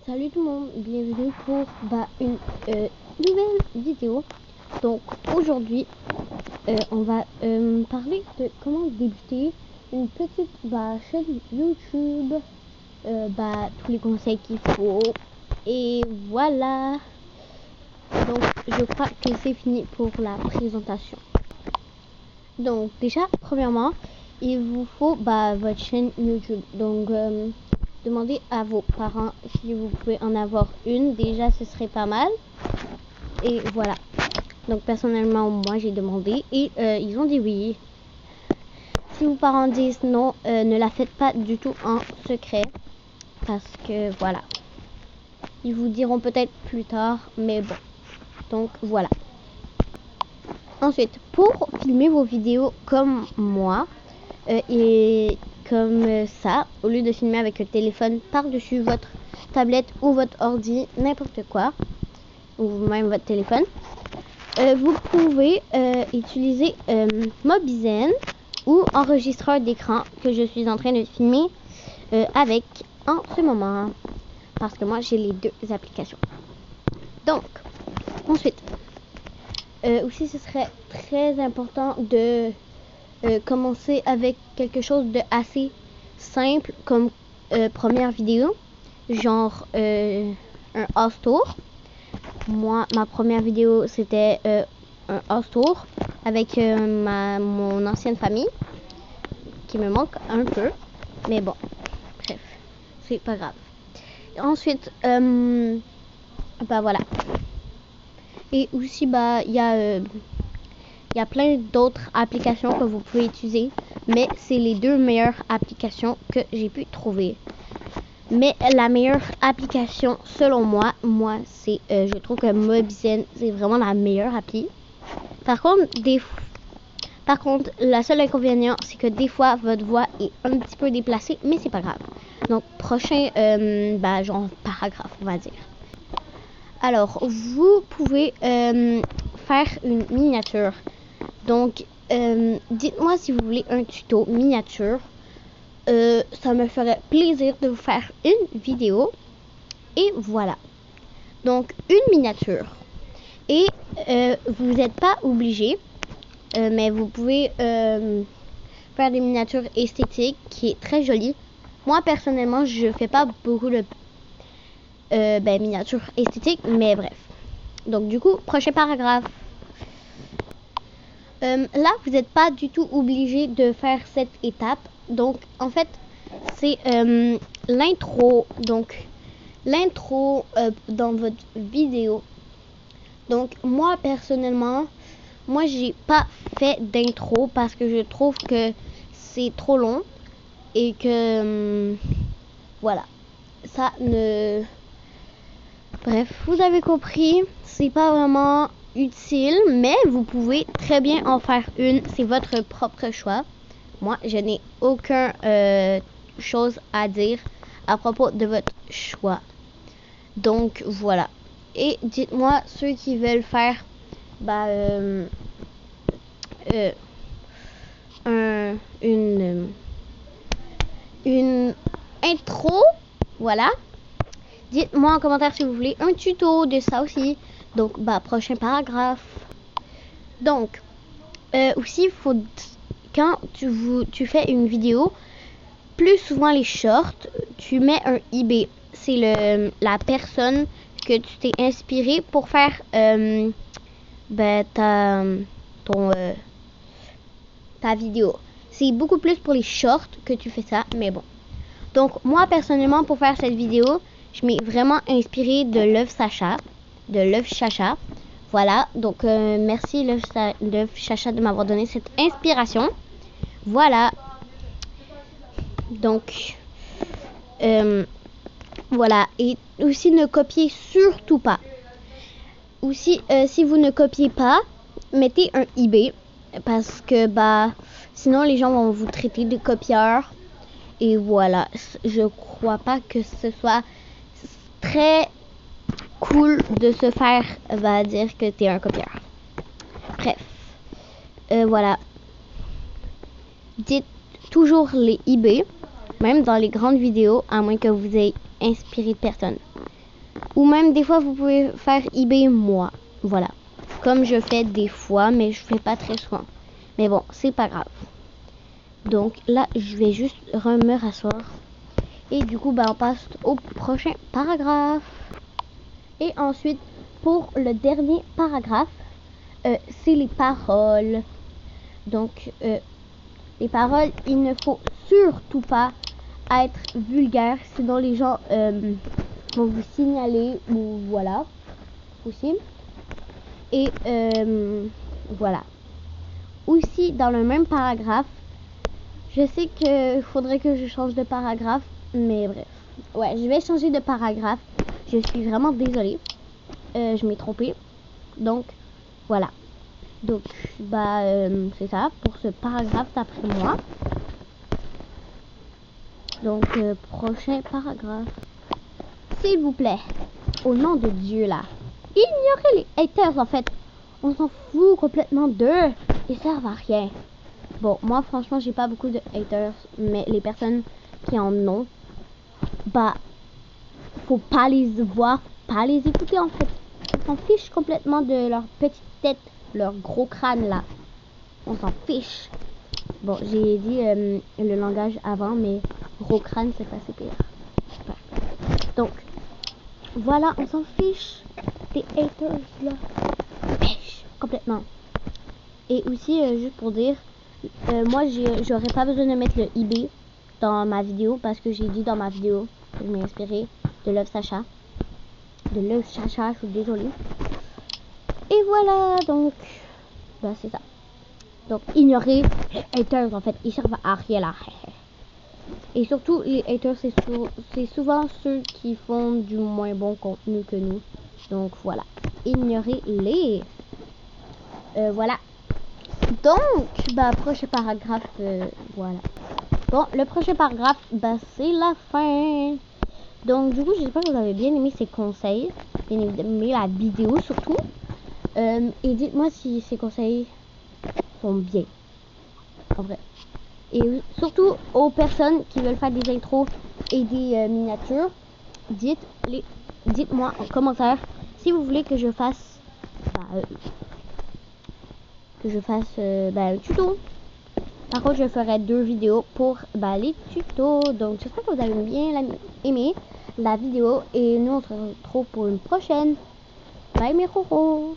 Salut tout le monde, bienvenue pour une nouvelle vidéo. Donc aujourd'hui on va parler de comment débuter une petite chaîne YouTube, tous les conseils qu'il faut, et voilà. Donc je crois que c'est fini pour la présentation. Donc déjà premièrement il vous faut votre chaîne YouTube. Donc demandez à vos parents si vous pouvez en avoir une. Déjà ce serait pas mal. Et voilà. Donc personnellement moi j'ai demandé et ils ont dit oui. Si vos parents disent non, ne la faites pas du tout en secret. Parce que voilà. Ils vous diront peut-être plus tard. Mais bon. Donc voilà. Ensuite, pour filmer vos vidéos comme moi et comme ça, au lieu de filmer avec le téléphone par-dessus votre tablette ou votre ordi, n'importe quoi, ou même votre téléphone, vous pouvez utiliser Mobizen ou enregistreur d'écran que je suis en train de filmer avec en ce moment, parce que moi j'ai les deux applications. Donc, ensuite, aussi ce serait très important de commencer avec quelque chose de assez simple comme première vidéo, genre un house tour. Moi, ma première vidéo c'était un house tour avec mon ancienne famille qui me manque un peu, mais bon, bref, c'est pas grave. Ensuite, voilà. Et aussi il y a plein d'autres applications que vous pouvez utiliser, mais c'est les deux meilleures applications que j'ai pu trouver. Mais la meilleure application selon moi c'est je trouve que Mobizen c'est vraiment la meilleure appli. Par contre, la seule inconvénient c'est que des fois votre voix est un petit peu déplacée, mais c'est pas grave. Donc prochain genre paragraphe on va dire. Alors vous pouvez faire une miniature. Donc dites-moi si vous voulez un tuto miniature. Ça me ferait plaisir de vous faire une vidéo. Et voilà. Donc une miniature. Et vous n'êtes pas obligé, mais vous pouvez faire des miniatures esthétiques qui est très jolie. Moi personnellement je fais pas beaucoup de miniatures esthétiques, mais bref. Donc du coup, prochain paragraphe. Là, vous n'êtes pas du tout obligé de faire cette étape. Donc, en fait, c'est l'intro. Donc, l'intro dans votre vidéo. Donc, moi, personnellement, j'ai pas fait d'intro parce que je trouve que c'est trop long. Et que, voilà. Ça ne... Bref, vous avez compris, c'est pas vraiment utile, mais vous pouvez très bien en faire une, c'est votre propre choix. Moi, je n'ai aucun chose à dire à propos de votre choix. Donc, voilà. Et dites-moi ceux qui veulent faire une intro, voilà. Dites-moi en commentaire si vous voulez un tuto de ça aussi. Donc, prochain paragraphe. Donc, aussi, quand tu fais une vidéo, plus souvent les shorts, tu mets un IB. C'est la personne que tu t'es inspiré pour faire ta vidéo. C'est beaucoup plus pour les shorts que tu fais ça, mais bon. Donc, moi, personnellement, pour faire cette vidéo, je m'ai vraiment inspirée de l'œuf Chacha. Voilà, donc merci l'œuf Chacha de m'avoir donné cette inspiration. Voilà. Donc, voilà. Et aussi, ne copiez surtout pas. Aussi, si vous ne copiez pas, mettez un IB. Parce que, sinon, les gens vont vous traiter de copieur. Et voilà, je crois pas que ce soit très cool de se faire dire que t'es un copieur. Bref, voilà. Dites toujours les IB, même dans les grandes vidéos, à moins que vous ayez inspiré de personne. Ou même des fois, vous pouvez faire eBay moi. Voilà. Comme je fais des fois, mais je fais pas très souvent. Mais bon, c'est pas grave. Donc là, je vais juste me rasseoir. Et du coup, on passe au prochain paragraphe. Et ensuite, pour le dernier paragraphe, c'est les paroles. Donc, les paroles, il ne faut surtout pas être vulgaire, sinon les gens vont vous signaler ou voilà, aussi. Et voilà. Aussi, dans le même paragraphe, je sais qu'il faudrait que je change de paragraphe, mais bref. Ouais, je vais changer de paragraphe. Je suis vraiment désolée. Je m'ai trompée. Donc, voilà. Donc, c'est ça pour ce paragraphe d'après moi. Donc, prochain paragraphe. S'il vous plaît, au nom de Dieu là, ignorez les haters en fait. On s'en fout complètement d'eux. Ils servent à rien. Bon, moi franchement, j'ai pas beaucoup de haters, mais les personnes qui en ont, faut pas les voir, faut pas les écouter en fait. On s'en fiche complètement de leur petite tête, leur gros crâne là. On s'en fiche. Bon, j'ai dit le langage avant, mais gros crâne, c'est pas assez pire. Super. Donc, voilà, on s'en fiche des haters là. Fiche, complètement. Et aussi, juste pour dire, moi, j'aurais pas besoin de mettre le eBay dans ma vidéo parce que j'ai dit dans ma vidéo que je m'ai inspiré de Love Sacha. De Love Sacha, je suis désolée. Et voilà, donc, c'est ça. Donc, ignorez les haters, en fait, ils servent à rien là. Et surtout, les haters, c'est souvent ceux qui font du moins bon contenu que nous. Donc, voilà. Ignorez-les. Voilà. Donc, prochain paragraphe, voilà. Bon, le prochain paragraphe, c'est la fin. Donc, du coup, j'espère que vous avez bien aimé ces conseils. Bien aimé la vidéo, surtout. Et dites-moi si ces conseils sont bien. En vrai. Et surtout aux personnes qui veulent faire des intros et des miniatures, dites-moi en commentaire si vous voulez que je fasse un tuto. Par contre, je ferai 2 vidéos pour les tutos. Donc, j'espère que vous avez bien aimé la vidéo et nous on se retrouve pour une prochaine. Bye mes roros.